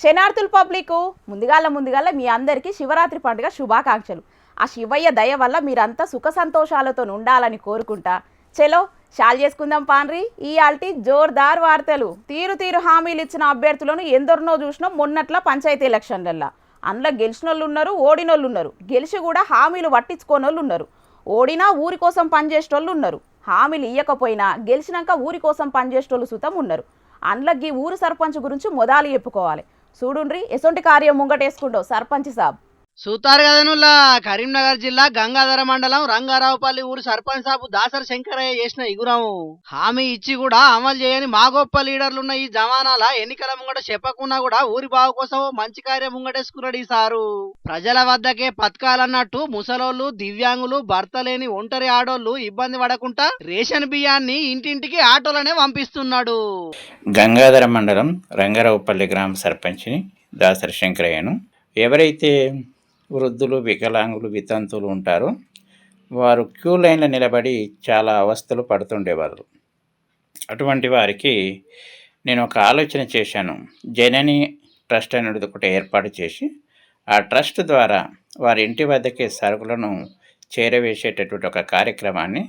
శనార్థుల public ముందుగాల మీ అందరికీ శివరాత్రి పండుగ శుభాకాంక్షలు. ఆ శివయ్య దయ వల్ల మీరంతా సుఖ సంతోషాలతో ఉండాలని కోరుకుంటా. చలో షాల్ చేసుకుందాం పాన్రి. ఇయాల్టి జోర్దార్ వార్తలు. తీరు హామీలు ఇచ్చిన అభ్యర్థులను ఎందరినో చూసినాం మొన్నట్ల పంచాయతీ ఎలక్షన్లల్లో. అందులో గెలిచినోళ్ళు ఉన్నారు, ఓడినోళ్ళు ఉన్నారు. గెలిచి కూడా హామీలు పట్టించుకోనోళ్ళు ఉన్నారు. ఓడినా ఊరి కోసం పనిచేసేటోళ్ళు ఉన్నారు. హామీలు ఇవ్వకపోయినా గెలిచినాక ఊరి కోసం పనిచేసేటోళ్ళు సుతం ఉన్నారు. అందులో ఈ ఊరు సర్పంచ్ గురించి మొదలు చెప్పుకోవాలి. చూడుండ్రి ఎసొంటి కార్యం ముంగటేసుకుంటావు సర్పంచ్ సాబ్. సూతారు కదనుల్లా కరీంనగర్ జిల్లా గంగాధర మండలం రంగారావుపల్లి ఊరు సర్పంచ్ సాబు దాసరి శంకరయ్య చేసిన ఇగురం హామీ ఇచ్చి కూడా అమలు చేయని మా గొప్ప లీడర్లున్న ఈ జమానాల ఎన్నికల ముంగట చెప్పకున్నా కూడా ఊరి బావు కోసం మంచి కార్యం ముంగటేసుకున్నాడు ఈసారు. ప్రజల వద్దకే పథకాలన్నట్టు ముసలోళ్ళు, దివ్యాంగులు, భర్త లేని ఒంటరి ఆడోళ్లు ఇబ్బంది పడకుండా రేషన్ బియ్యాన్ని ఇంటింటికి ఆటోలనే పంపిస్తున్నాడు. గంగాధర మండలం రంగారావుపల్లి గ్రామ సర్పంచ్ని దాసరి శంకరయ్యను ఎవరైతే వృద్ధులు, వికలాంగులు, వితంతువులు ఉంటారో వారు క్యూ లైన్లో నిలబడి చాలా అవస్థలు పడుతుండేవారు. అటువంటి వారికి నేను ఒక ఆలోచన చేశాను. జనని ట్రస్ట్ అనేది ఒకటి ఏర్పాటు చేసి ఆ ట్రస్ట్ ద్వారా వారి ఇంటి వద్దకే సరుకులను చేరవేసేటటువంటి ఒక కార్యక్రమాన్ని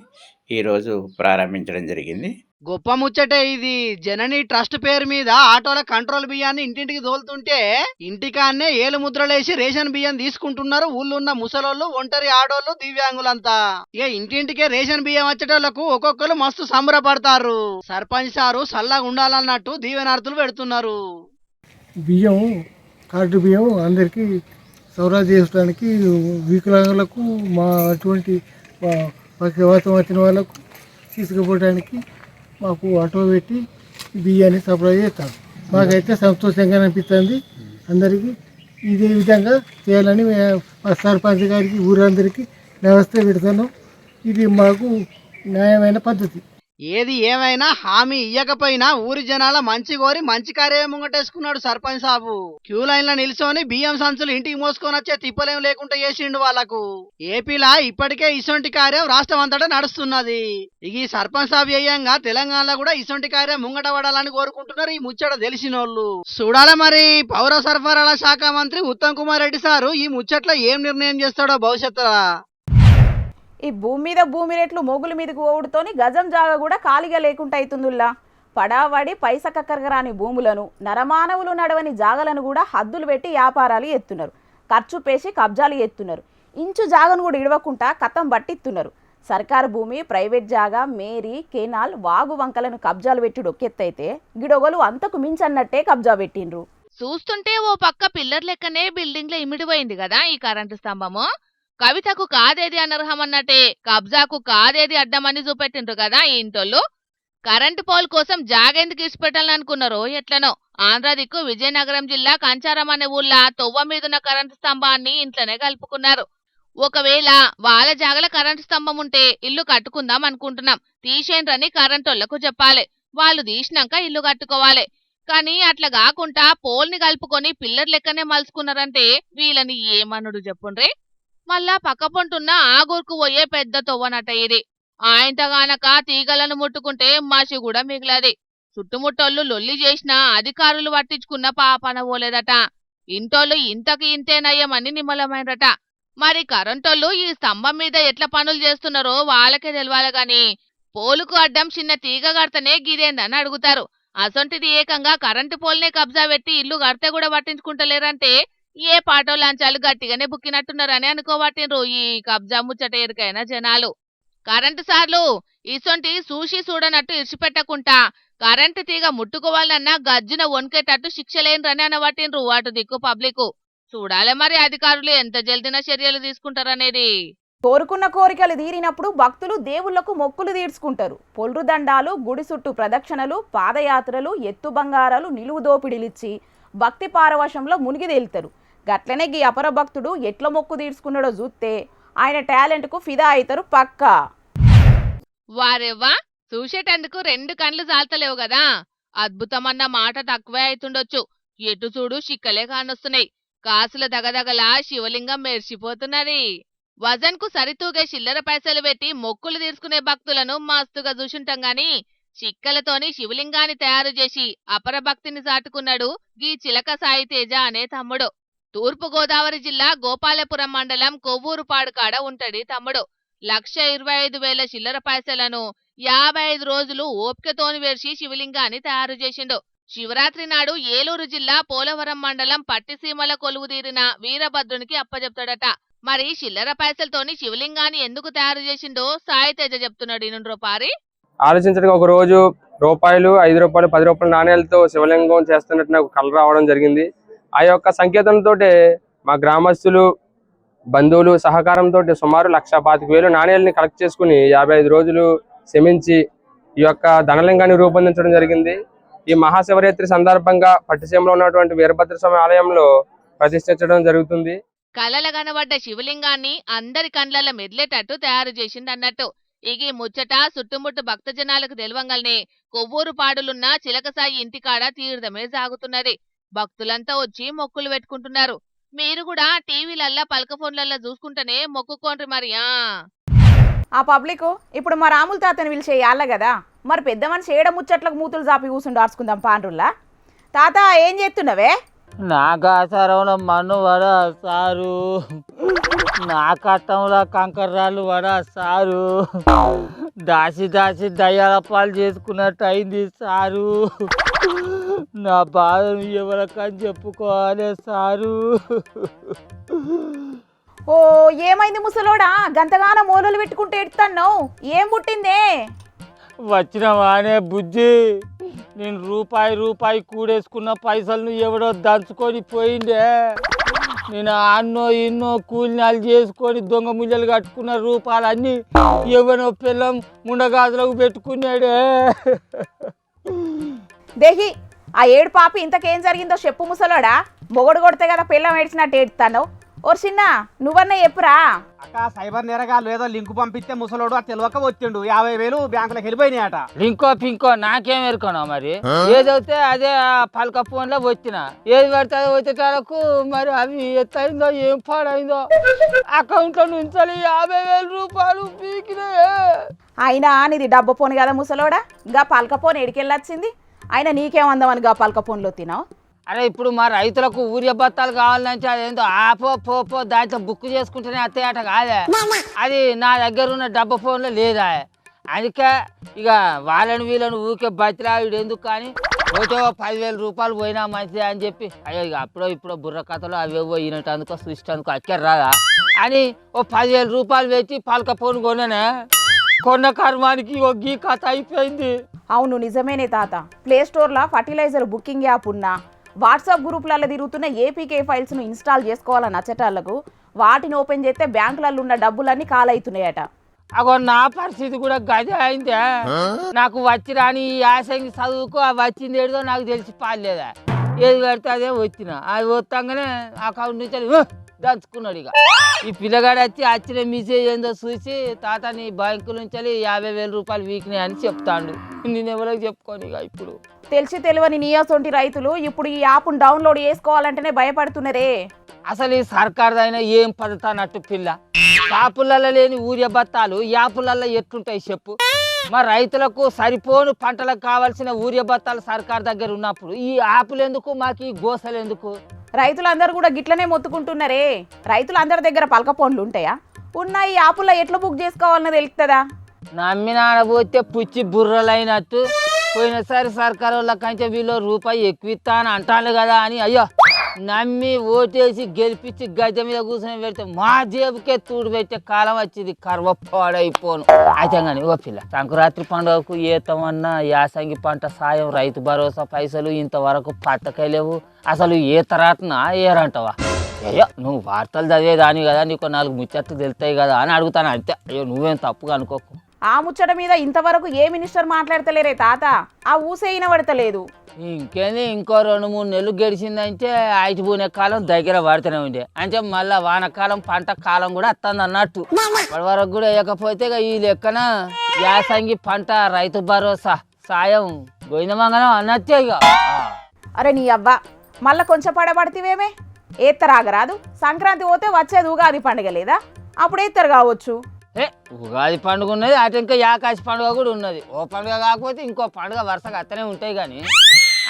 ఈరోజు ప్రారంభించడం జరిగింది. గొప్ప ముచ్చటే ఇది. జనని ట్రస్ట్ పేరు మీద ఆటోల కంట్రోల్ బియ్యాన్ని ఇంటింటికి తోలుతుంటే ఇంటికాన్నే ఏలు ముద్రలేసి రేషన్ బియ్యం తీసుకుంటున్నారు ఊళ్ళున్న ముసలోళ్ళు, ఒంటరి ఆడోళ్ళు, దివ్యాంగులంతా. ఇక ఇంటింటికే రేషన్ బియ్యం వచ్చేటోళ్లకు ఒక్కొక్కరు మస్తు సంబరపడతారు. సర్పంచ్ సారు సల్లగా ఉండాలన్నట్టు దీవెనార్థులు పెడుతున్నారు. బియ్యం కార్డు బియ్యం అందరికీ సౌరా చేయడానికి వికలాంగులకు మా అటువంటి పక్షవాతం వచ్చిన వాళ్ళకు తీసుకుపోవడానికి మాకు ఆటో పెట్టి బియ్యాన్ని సప్లై చేస్తాం. మాకైతే సంతోషంగా అనిపిస్తుంది. అందరికీ ఇదే విధంగా చేయాలని మా సర్పంచ్ గారికి ఊరందరికీ వ్యవస్థ పెడతాను. ఇది మాకు న్యాయమైన పద్ధతి. ఏది ఏమైనా హామీ ఇయ్యకపోయినా ఊరి జనాల మంచి కోరి మంచి కార్యం ముంగటేసుకున్నాడు సర్పంచ్ సాబు. క్యూ లైన్ లో నిల్చొని బియ్యం సంచులు ఇంటికి మోసుకొని వచ్చే తిప్పలేం లేకుండా చేసిండు వాళ్లకు. ఏపీలా ఇప్పటికే ఇసొంటి కార్యం రాష్ట్రం అంతటా నడుస్తున్నది. ఈ సర్పంచ్ సాబు ఏయంగా తెలంగాణలో కూడా ఇసొంటి కార్యం ముంగట పడాలని కోరుకుంటున్నారు ఈ ముచ్చట తెలిసినోళ్ళు. చూడాలి మరి పౌర సరఫరాల శాఖ మంత్రి ఉత్తమ్ కుమార్ రెడ్డి సారు ఈ ముచ్చట్లో ఏం నిర్ణయం చేస్తాడో భవిష్యత్తులో. ఈ భూమి రేట్లు మొగుల మీదకు ఓడుతోని గజం జాగ కూడా ఖాళీగా లేకుండా అవుతుందిలా. పడావడి పైసకక్కరరాని భూములను, నరమానవులు నడవని జాగలను కూడా హద్దులు పెట్టి వ్యాపారాలు ఎత్తున్నారు. ఖర్చు పేసి కబ్జాలు ఎత్తున్నారు. ఇంచు జాగను కూడా ఇడవకుండా కథం పట్టిస్తున్నారు. సర్కారు భూమి, ప్రైవేట్ జాగా, మేరీ, కెనాల్, వాగు వంకలను కబ్జాలు పెట్టి ఒక్కెత్తైతే గిడొగలు అంతకు మించన్నట్టే కబ్జా పెట్టిండ్రు. చూస్తుంటే ఓ పక్క పిల్లర్ లెక్కనే బిల్డింగ్లో ఇమిడిపోయింది కదా ఈ కరెంటు స్తంభము. కవితకు కాదేది అనర్హమన్నట్టే కబ్జాకు కాదేది అడ్డమని చూపెట్టిండ్రు కదా ఈ ఇంటోళ్ళు. కరెంటు పోల్ కోసం జాగెందుకు ఇచ్చిపెట్టాలనుకున్నారో ఎట్లనో. ఆంధ్ర దిక్కు విజయనగరం జిల్లా కంచారం అనే ఊళ్ళ తొవ్వ మీదున్న కరెంటు స్తంభాన్ని ఇంట్లోనే కలుపుకున్నారు. ఒకవేళ వాళ్ళ జాగల కరెంటు స్తంభం ఉంటే ఇల్లు కట్టుకుందాం అనుకుంటున్నాం, తీసేండ్రని కరెంటోళ్లకు చెప్పాలి. వాళ్ళు తీసినాక ఇల్లు కట్టుకోవాలి. కానీ అట్లా కాకుండా పోల్ని కలుపుకొని పిల్లర్ లెక్కనే మలుచుకున్నారంటే వీళ్ళని ఏమనుడు చెప్పుండ్రి. మళ్ళా పక్కపొంటున్న ఆగూర్కు పోయే పెద్ద తొవ్వనట ఇది. ఆయనగానక తీగలను ముట్టుకుంటే మసి కూడా మిగిలది. చుట్టుముట్టోళ్ళు లొల్లి చేసినా అధికారులు పట్టించుకున్న పాపన పోలేదట. ఇంటోళ్ళు ఇంతకి ఇంతేనయ్యమని నిమ్మలమైనరట. మరి కరెంటోళ్ళు ఈ స్తంభం మీద ఎట్లా పనులు చేస్తున్నారో వాళ్ళకే తెలవాలి గాని పోలుకు అడ్డం చిన్న తీగ కడితేనే గిదేందని అడుగుతారు. అసొంటిది ఏకంగా కరెంటు పోల్నే కబ్జా పెట్టి ఇల్లు కడితే కూడా పట్టించుకుంటలేరంటే ఏ పాటో లంచాలు గట్టిగానే బుక్కినట్టున్నారని అనుకోబట్టిండ్రు ఈ కబ్జా ముచ్చట ఎరుకైన జనాలు. కరెంటు సార్లు ఇసొంటి సూషి చూడనట్టు ఇడిచిపెట్టకుండా కరెంటు తీగ ముట్టుకోవాలన్నా గజ్జున వణికేటట్టు శిక్షలేనరని అనబట్టిండ్రు అటు దిక్కు పబ్లిక్. చూడాలి మరి అధికారులు ఎంత జల్దిన చర్యలు తీసుకుంటారనేది. కోరుకున్న కోరికలు తీరినప్పుడు భక్తులు దేవుళ్లకు మొక్కులు తీర్చుకుంటారు. పొల్రు దండాలు, గుడి చుట్టూ ప్రదక్షిణలు, పాదయాత్రలు, ఎత్తు బంగారాలు, నిలువు దోపిడీలిచ్చి భక్తి పారవశంలో మునిగి తేలుతారు. గట్లనే ఈ అపర భక్తుడు ఎట్ల మొక్కు తీర్చుకున్నాడో చూస్తే ఆయన టాలెంట్కు ఫిదా అవుతారు పక్కా. వారెవ్వా చూసేటందుకు రెండు కండ్లు జాల్తలేవు కదా. అద్భుతమన్న మాట తక్కువే అవుతుండొచ్చు. ఎటు చూడు చిక్కలే కానొస్తున్నాయి. కాసుల దగదగలా శివలింగం మెరిసిపోతున్నది. వజన్కు సరితూగే చిల్లర పైసలు పెట్టి మొక్కులు తీర్చుకునే భక్తులను మస్తుగా చూసుంటాం గాని చిక్కలతోని శివలింగాన్ని తయారు చేసి అపరభక్తిని చాటుకున్నాడు గీ చిలక సాయి తేజ అనే తమ్ముడు. తూర్పు గోదావరి జిల్లా గోపాలపురం మండలం కొవ్వూరుపాడు కాడ ఉంటడి తమ్ముడు. 1,25,000 చిల్లర పైసలను 55 రోజులు ఓపికతోని వేర్చి శివలింగాన్ని తయారు చేసిండు. శివరాత్రి నాడు ఏలూరు జిల్లా పోలవరం మండలం పట్టిసీమల కొలువుదీరిన వీరభద్రునికి అప్పచెప్తాడట. మరి చిల్లర పైసలతోని శివలింగాన్ని ఎందుకు తయారు చేసిండో సాయి తేజ చెప్తున్నాడు. ఇనుండ్రో పారి. ఆలోచించడానికి ఒక రోజు రూపాయలు, 5 రూపాయలు, 10 రూపాయల నాణ్యాలతో శివలింగం చేస్తున్నట్టు నాకు కళ రావడం జరిగింది. ఆ యొక్క సంకేతంతో మా గ్రామస్తులు, బంధువులు సహకారంతో సుమారు 1,25,000 నాణ్యాలని కలెక్ట్ చేసుకుని 55 రోజులు శ్రమించి ఈ యొక్క ధనలింగాన్ని రూపొందించడం జరిగింది. ఈ మహాశివరాత్రి సందర్భంగా పట్టిసీమలో ఉన్నటువంటి వీరభద్ర స్వామి ఆలయంలో ప్రతిష్ఠించడం జరుగుతుంది. కలల కనబడ్డ శివలింగాన్ని అందరి కండ్లల్ల మెదిలేటట్టు తయారు చేసిండన్నట్టు. ఇగి ముచ్చట చుట్టుముట్టు భక్తజనాలకు తెలవంగానే కొవ్వూరు పాడులున్న చిలకసాయి ఇంటికాడ తీర్థమే సాగుతున్నది. భక్తులంతా వచ్చి మొక్కులు పెట్టుకుంటున్నారు. మీరు కూడా టీవీలల్లా పలక ఫోన్లల్లా చూసుకుంటేనే మొక్కుకోండ్రి మరి. ఆ పబ్లిక్ ఇప్పుడు మా రాముల తాతని పిలిచే యాళ్ళ కదా, మరి పెద్ద మనిషి ఏడ ముచ్చట్లకు మూతులు చాపి కూర్చుండి ఆడుచుకుందాం పాండ్రుల్లా. తాత ఏం చేస్తున్నావే? నాకు ఆచారంలో మన్ను వడ సారు, నా కట్టంలో కంకర్రాళ్ళు వడ సారు, దాసి దాసి దయ్యాల పాలు చేసుకున్నట్టు అయింది సారు. నా బాధను ఎవరికని చెప్పుకోవాలి సారు. ఓ ఏమైంది ముసలోడా, గంతగాన మూలలు పెట్టుకుంటే ఎడుతున్నావు? ఏం పుట్టిందే? వచ్చిన వానే బుజ్జి, నేను రూపాయి కూడేసుకున్న పైసలను ఎవడో దంచుకొని పోయిండే. నేను అన్నో ఇన్నో కూలినాలు చేసుకొని దొంగ ముళ్ళలు కట్టుకున్న రూపాయలన్నీ ఎవనో పిల్లం ముండగాజులకు పెట్టుకున్నాడే. దేహి ఆ ఏడు పాపి ఇంతకేం జరిగిందో చెప్పు ముసలోడా. మొగడు కొడితే కదా పిల్లం ఏడ్చినట్టు ఏడుతాను. ఓ చిన్న నువ్వన్నా చెప్పురా. అక్క సైబర్ నేరగాళ్ళు ఏదో లింకు పంపిస్తే ముసలోడు ఆ తెలియక వచ్చిండు. 50,000 బ్యాంకులకు వెళ్ళిపోయినాయట. లింకో పింకో నాకేం ఎరుకనా మరి. ఏదైతే అదే పలక ఫోన్లో వచ్చిన, ఏది పడితే అది వచ్చేటాలకు మరి అవి ఎత్తైందో ఏం పాడైందో అకౌంట్లో నుంచి 50,000 రూపాయలు పీకినే. అయినా నీది డబ్బు పోను కదా ముసలోడా, గా పలక పోను ఎడికెళ్ళొచ్చింది. అయినా నీకేమందామని గా పలక పోన్లో తినావు? అరే ఇప్పుడు మా రైతులకు ఊరియా బత్తాలు కావాలంటే అదేందో ఆపో పోపో దాంట్లో బుక్ చేసుకుంటేనే అత్తయ్యట కాదే. అది నా దగ్గర ఉన్న డబ్బా ఫోన్లో లేదా. అందుకే ఇక వాళ్ళని వీళ్ళని ఊరికే బతిలాడు ఎందుకు కానీ పోతే 10,000 రూపాయలు పోయినా మంచిదే అని చెప్పి, అయ్యో ఇక అప్పుడో ఇప్పుడో బుర్ర కథలో అవేవో ఈనటందుకో సృష్టిందుకో అక్కడ రాదా అని 10,000 రూపాయలు పెట్టి పలక ఫోన్ కొననే. కొన్న కర్మానికి గీ కథ అయిపోయింది. అవును నిజమేనే తాత. ప్లే స్టోర్లో ఫర్టిలైజర్ బుకింగ్ యాప్ ఉన్నా, వాట్సాప్ గ్రూపులలో తిరుగుతున్న ఏపీకే ఫైల్స్ను ఇన్స్టాల్ చేసుకోవాలని నచ్చటాలకు వాటిని ఓపెన్ చేస్తే బ్యాంకులలో ఉన్న డబ్బులన్నీ కాలవుతున్నాయట. అగో నా పరిస్థితి కూడా గదే అయిందే. నాకు వచ్చి రాని ఈ యాసంగి చదువుకో అవి వచ్చింది ఏదో నాకు తెలిసి పాలేదా. ఏది పడితే అదే వచ్చిన, అది వస్తాగానే అకౌంట్ నుంచి దంచుకున్నాడు. ఇక ఈ పిల్లగాడు వచ్చిన మెసేజ్ ఏందో చూసి తాత నీ బ్యాంకు నుంచి 50,000 రూపాయలు వీకినాయి అని చెప్తాడు. నేను ఎవరికి చెప్పుకోను. ఇక ఇప్పుడు తెలిసి తెలియని నియోసొంటి రైతులు ఇప్పుడు ఈ యాప్ను డౌన్లోడ్ చేసుకోవాలంటేనే భయపడుతున్నారే. అసలు ఈ సర్కార్దైనా ఏం పద్ధతి అన్నట్టు పిల్ల. షాపులలో లేని ఊరియా బత్తాలు యాపులలో ఎట్లుంటాయి చెప్పు. మా రైతులకు సరిపోను పంటలకు కావాల్సిన ఊరియా బత్తాలు సర్కార్ దగ్గర ఉన్నప్పుడు ఈ యాపులు ఎందుకు, మాకు ఈ గోసలు ఎందుకు? రైతులందరూ కూడా గిట్లనే మొత్తుకుంటున్నారే. రైతులందరి దగ్గర పలక ఫోన్లు ఉంటాయా? ఉన్న ఈ యాపుల్లో ఎట్లా బుక్ చేసుకోవాలని తెలుస్తుందా? నమ్మినాడబోతే పుచ్చి బుర్రలైనట్టు. పోయినసారి సర్కారు వాళ్ళ కంటే వీళ్ళు రూపాయి ఎక్కువ ఇస్తా అని అంటాను కదా అని అయ్యో నమ్మి ఓటేసి గెలిపించి గద్దె మీద కూర్చొని పెడితే మా జేబుకే తూడు పెట్టే కాలం వచ్చింది. కర్వపాడైపోను. అయితే కానీ ఓ పిల్ల సంక్రాంతి పండుగకు ఏతమన్నా యాసంగి పంట సాయం రైతు భరోసా పైసలు ఇంతవరకు పట్టకలేవు. అసలు ఏ తరాతన ఏరంటావా? అయ్యో నువ్వు వార్తలు చదివేదాని కదా, నీకు 4 ముచ్చట్లు తెలుస్తాయి కదా అని అడుగుతాను అంతే. అయ్యో నువ్వేం తప్పుగా అనుకోకు. ఆ ముచ్చట మీద ఇంతవరకు ఏ మినిస్టర్ మాట్లాడతలేరే తాత. ఆ ఊసే వినబడతలేదు. ఇంకేంది ఇంకో 2-3 నెలలు గడిచిందంటే ఆయిటిపోయిన కాలం దగ్గర పడుతూనే ఉండే. అంటే మళ్ళీ వానకాలం పంట కాలం కూడా వస్తుంది అన్నట్టు. ఇప్పటి వరకు కూడా వేయకపోతే ఈ లెక్కన యాసంగి పంట రైతు భరోసా సాయం గోవిందమంగళం అన్నట్టే. ఇక అరే నీ అవ్వ మళ్ళా కొంచెం పడబడితేవేమే. ఏత్తరాగరాదు. సంక్రాంతి పోతే వచ్చేది ఉగాది పండుగ లేదా, అప్పుడు ఏత్తరు కావచ్చు. ఉగాది పండుగ ఉన్నది, అటు ఇంకా యాకాశి పండుగ కూడా ఉన్నది. ఓ పండుగ కాకపోతే ఇంకో పండుగ వరుసగా అత్తనే ఉంటాయి. కానీ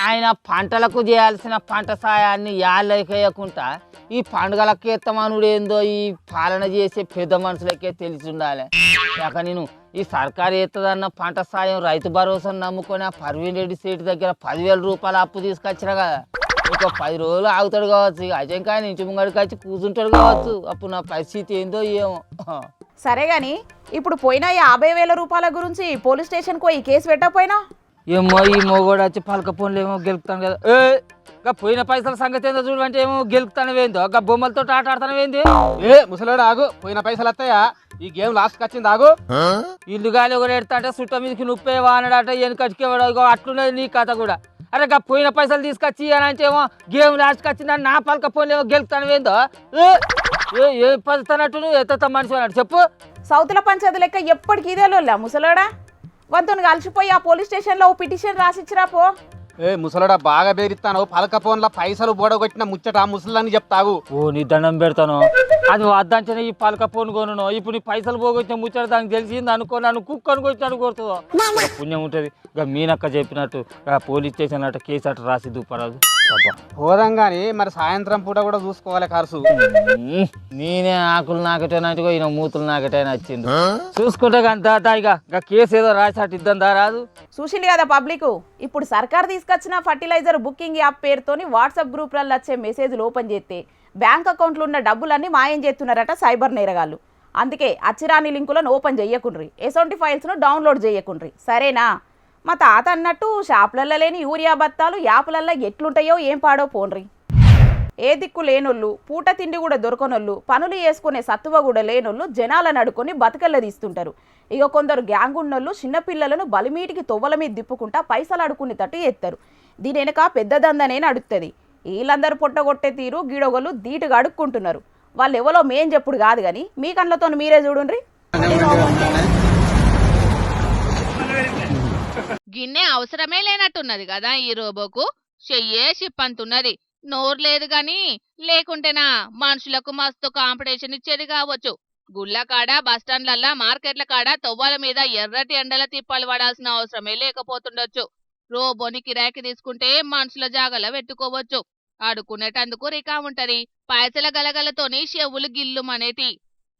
ఆయన పంటలకు చేయాల్సిన పంట సాయాన్ని యాళ్ళకేయకుండా ఈ పండుగలకి ఎత్తమనుడు ఏందో ఈ పాలన చేసే పెద్ద మనుషులకే తెలిసి ఉండాలి. కాక నేను ఈ సర్కారు ఎత్తదన్న పంట సాయం రైతు భరోసాను నమ్ముకొని ఆ పర్వీన్ రెడ్డి సేటు దగ్గర 10,000 రూపాయలు అప్పు తీసుకొచ్చినా కదా, ఇంకో 10 రోజులు ఆగుతాడు కావచ్చు. ఇక అజంకాయ ఇంటి ముంగడికి వచ్చి కూర్చుంటాడు కావచ్చు. అప్పుడు నా పరిస్థితి ఏందో ఏమో. సరే గాని ఇప్పుడు పోయిన 50,000 రూపాయల గురించి పోలీస్ స్టేషన్కి పోయి కేసు పెట్టకపోయినా? ఏమో ఈ మొగోడు వచ్చి పలక ఫోన్లు ఏమో గెలుపుతాను కదా. పోయిన పైసల సంగతి ఏందో చూడంటే ఏమో గెలుపుతానవేందో, బొమ్మలతో ఆట ఆడతానవేంది. ముసలాడు ఆగు, పోయిన పైసలు వస్తాయా? ఈ గేమ్ లాస్ట్ వచ్చింది ఆగు. ఇల్లు గాలి ఒకటి ఎడతాంటే చుట్ట మీదకి నుప్పే వానడాట వెనుకటికేవాడు. అట్లున్నది నీ కథ కూడా. అరే పోయిన పైసలు తీసుకొచ్చి అని అంటే ఏమో గేమ్ లాస్ట్కి వచ్చిందని నా పలక ఫోన్లు ఏమో గెలుపుతానవేందో. ఏ పలుతానట్టు నువ్వు ఎత్త మనిషి అన్నట్టు చెప్పు. సౌతుల పంచాయతీ లెక్క ఎప్పటికీ ఇదే లోలా ముసలోడా? వంతుని కలిసిపోయి ఆ పోలీస్ స్టేషన్లో పిటిషన్ రాసిచ్చిరా పో. ముసలాడా బాగా బేరిస్తాను. పలక ఫోన్ల పైసలు బోడగొట్టిన ముచ్చట ముసలని చెప్తావు. ఓ నీ దండం పెడతాను. అది వద్దంటే ఈ పలక ఫోన్ కొను. ఇప్పుడు నీ పైసలు పోగొచ్చిన ముచ్చట దానికి తెలిసింది అనుకో, నన్ను కుక్క అనుకొచ్చినట్టు కొడుతుందో పుణ్యం ఉంటుంది. ఇక మీనక్క చెప్పినట్టు పోలీస్ స్టేషన్ అట్ట కేసు అట్ట రాసి దూపరాదు. పోదాం గాని మరి సాయంత్రం పూట కూడా చూసుకోవాలి ఖర్చు. నేనే ఆకులు నాకటైనట్టుగా ఈయన మూతులు నాకటైనా వచ్చిండు. చూసుకుంటే అంత ఇక కేసు ఏదో రాసి అటు ఇద్దాం రాదు. చూసింది కదా పబ్లిక్. ఇప్పుడు సర్కార్ తీసుకొచ్చిన ఫర్టిలైజర్ బుకింగ్ యాప్ పేరుతోని వాట్సాప్ గ్రూప్లలో వచ్చే మెసేజ్లు ఓపెన్ చేస్తే బ్యాంక్ అకౌంట్లు ఉన్న డబ్బులన్నీ మాయం చేస్తున్నారట సైబర్ నేరగాళ్ళు. అందుకే అచ్చిరాని లింకులను ఓపెన్ చేయకుండ్రి, ఎసొంటి ఫైల్స్ను డౌన్లోడ్ చేయకుండ్రి, సరేనా? మా తాత అన్నట్టు షాపులల్లో లేని యూరియా బత్తాలు యాప్లల్లో ఎట్లుంటాయో ఏం పాడో పోన్రి. ఏ దిక్కు లేనోళ్ళు, పూట తిండి కూడా దొరకనోళ్ళు, పనులు చేసుకునే సత్తువ కూడా లేనోళ్ళు జనాలను అడుకొని బతుకల్ల తీస్తుంటారు. ఇక కొందరు గ్యాంగ్ ఉన్నోళ్ళు చిన్నపిల్లలను బలిమీటికి తొవ్వల మీద తిప్పుకుంటా పైసలు అడుకునేటట్టు చేస్తారు. దీని వెనక పెద్ద దందనే నడుస్తుంది. వీళ్ళందరూ పొట్టగొట్టే తీరు గీడొగలు ధీటుగా అడుక్కుంటున్నారు. వాళ్ళు ఎవరో మేం చెప్పుడు కాదు కానీ మీ కళ్ళతో మీరే చూడుండ్రి. గిన్నె అవసరమే లేనట్టున్నది కదా ఈ రోబోకు. చెయ్యే షిప్పంతున్నది. నోరు లేదు గాని లేకుంటేనా మనుషులకు మస్తు కాంపిటీషన్ ఇచ్చేది కావచ్చు. గుళ్ళ కాడ, బస్టాండ్లల్లా, మార్కెట్ల కాడ తొవ్వల మీద ఎర్రటి ఎండల తిప్పాలు పడాల్సిన అవసరమే లేకపోతుండొచ్చు. రోబోని కిరాయికి తీసుకుంటే మనుషుల జాగల పెట్టుకోవచ్చు. ఆడుకునేటందుకు రికా ఉంటది. పైసల గలగలతోని చెవులు గిల్లుమనేటి.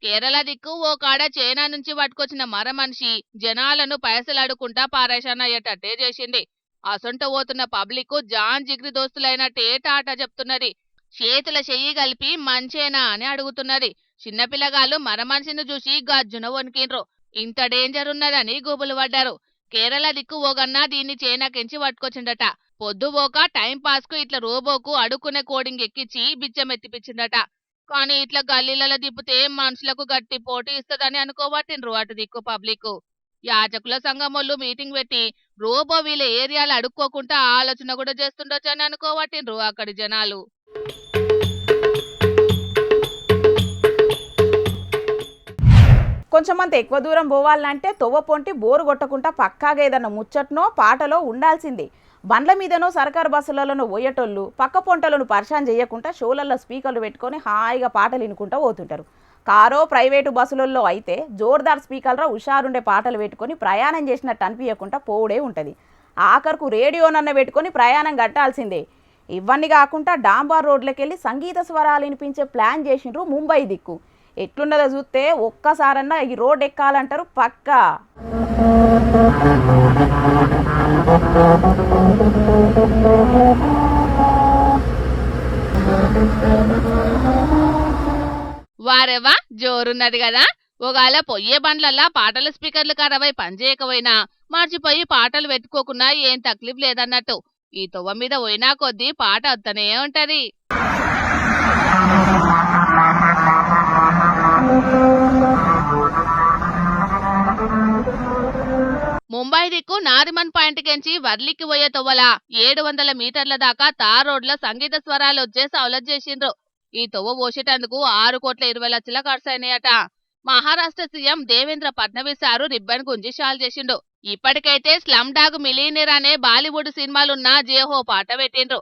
కేరళ దిక్కు ఓ కాడ చైనా నుంచి పట్టుకొచ్చిన మర మనిషి జనాలను పైసలు అడుకుంటా పారేషాన్ అయ్యేటట్టే చేసింది. అసొంట పోతున్న పబ్లిక్ జాన్ జిగ్రి దోస్తులైనట్టే టాట చెప్తున్నది. చేతుల చెయ్యి కలిపి మంచేనా అని అడుగుతున్నది. చిన్నపిల్లగాళ్ళు మర మనిషిని చూసి గజ్జున వణికిండ్రు. ఇంత డేంజర్ ఉన్నదని గుబులు పడ్డారు. కేరళ దిక్కు ఓగన్నా దీన్ని చైనాకెంచి పట్టుకొచ్చిండట. పొద్దుపోక టైం పాస్ కు ఇట్లా రోబోకు అడుక్కునే కోడింగ్ ఎక్కించి బిచ్చమెత్తిపించిందట. కానీ ఇట్లా గల్లీలలో దిప్పితే మనుషులకు గట్టి పోటీ ఇస్తదని అనుకోబట్టిండ్రు అటు దిక్కు పబ్లిక్. యాచకుల సంఘమోళ్ళు మీటింగ్ పెట్టి రోబో వీళ్ళ ఏరియాలు అడుక్కోకుండా ఆలోచన కూడా చేస్తుండొచ్చు అని అనుకోబట్టిండ్రు అక్కడి జనాలు. కొంచెమంత ఎక్కువ దూరం పోవాలంటే తొవ్వ పొంటి బోరు కొట్టకుండా పక్కాగా ఏదన్నా ముచ్చట్నో పాటలో ఉండాల్సిందే. బండ్ల మీదనో సర్కారు బస్సులలోనో పోయేటోళ్ళు పక్క పొంటలను పరిశాన్ చేయకుండా షోలల్లో స్పీకర్లు పెట్టుకొని హాయిగా పాటలు వినుకుంటూ పోతుంటారు. కారో ప్రైవేటు బస్సులలో అయితే జోర్దార్ స్పీకర్లో హుషారుండే పాటలు పెట్టుకొని ప్రయాణం చేసినట్టు అనిపించకుండా పోవుడే ఉంటుంది. ఆఖరుకు రేడియోనన్న పెట్టుకొని ప్రయాణం కట్టాల్సిందే. ఇవన్నీ కాకుండా డాంబార్ రోడ్లకి వెళ్ళి సంగీత స్వరాలు వినిపించే ప్లాన్ చేసిండ్రు ముంబై దిక్కు. ఎట్లున్నదో చూస్తే ఒక్కసారన్నా ఈ రోడ్ ఎక్కాలంటారు పక్కా. వారెవా జోరున్నది కదా. ఒకవేళ పొయ్యే బండ్లల్లా పాటల స్పీకర్లు కరవై పనిచేయకపోయినా మర్చిపోయి పాటలు పెట్టుకోకున్నా ఏం తక్లీఫ్ లేదన్నట్టు. ఈ తొవ్వ మీద పోయినా కొద్దీ పాట వస్తనే ఉంటది. ముంబై దిక్కు నారిమన్ పాయింట్ కెంచి వర్లికి పోయే తొవ్వల 700 మీటర్ల దాకా తార్ రోడ్ల సంగీత స్వరాలు వచ్చే సౌలత్ చేసిండ్రు. ఈ తొవ్వ పోసేటందుకు 6,20,00,000 ఖర్చయినాయట. Maharashtra CM Devendra Fadnavis sir ribbon గుంజి షాల్ చేసిండు. ఇప్పటికైతే స్లమ్ డాగ్ మిలీనియర్ అనే బాలీవుడ్ సినిమాలున్న జేహో పాట పెట్టిండ్రు.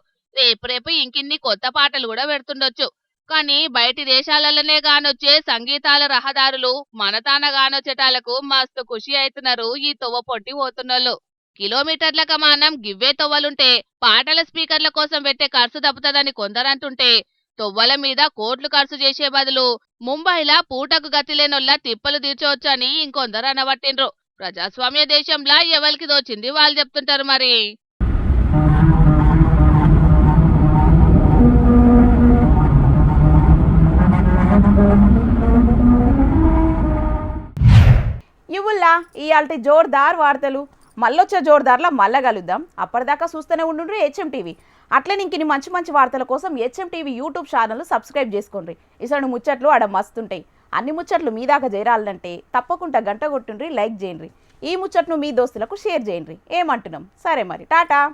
రేపు ఇంకిన్ని కొత్త పాటలు కూడా పెడుతుండొచ్చు. కానీ బయటి దేశాలలోనే గానొచ్చే సంగీతాల రహదారులు మనతాన గానొచ్చేటాలకు మస్తు ఖుషి అవుతున్నారు ఈ తొవ్వ పొట్టి పోతున్నోళ్ళు. కిలోమీటర్ల కమానం గివ్వే తొవ్వలుంటే పాటల స్పీకర్ల కోసం పెట్టే ఖర్చు తప్పుతుందని కొందరంటుంటే తొవ్వల మీద కోట్లు ఖర్చు చేసే బదులు ముంబైలా పూటకు గతిలేనొల్లా తిప్పలు తీర్చవచ్చు అని ఇంకొందరు అనబట్టిండ్రు. ప్రజాస్వామ్య దేశంలా ఎవరికి దోచింది వాళ్ళు చెప్తుంటారు మరి. ఇవుల్లా ఇయాల్టి జోర్దార్ వార్తలు. మళ్ళొచ్చే జోర్దార్లో మళ్ళా కలుద్దాం. అప్పటిదాకా చూస్తూనే ఉండుండ్రి హెచ్ఎం టీవీ. అట్లనే ఇంకిన్ని మంచి మంచి వార్తల కోసం HM TV YouTube channel subscribe చేసుకోండి. ఇసడు ముచ్చట్లు ఆడ మస్తుంటాయి. అన్ని ముచ్చట్లు మీ దాకా చేరాలంటే తప్పకుండా గంట కొట్టుండ్రి, లైక్ చేయండి. ఈ ముచ్చట్ను మీ దోస్తులకు షేర్ చేయండి. ఏమంటున్నాం? సరే మరి, టాటా.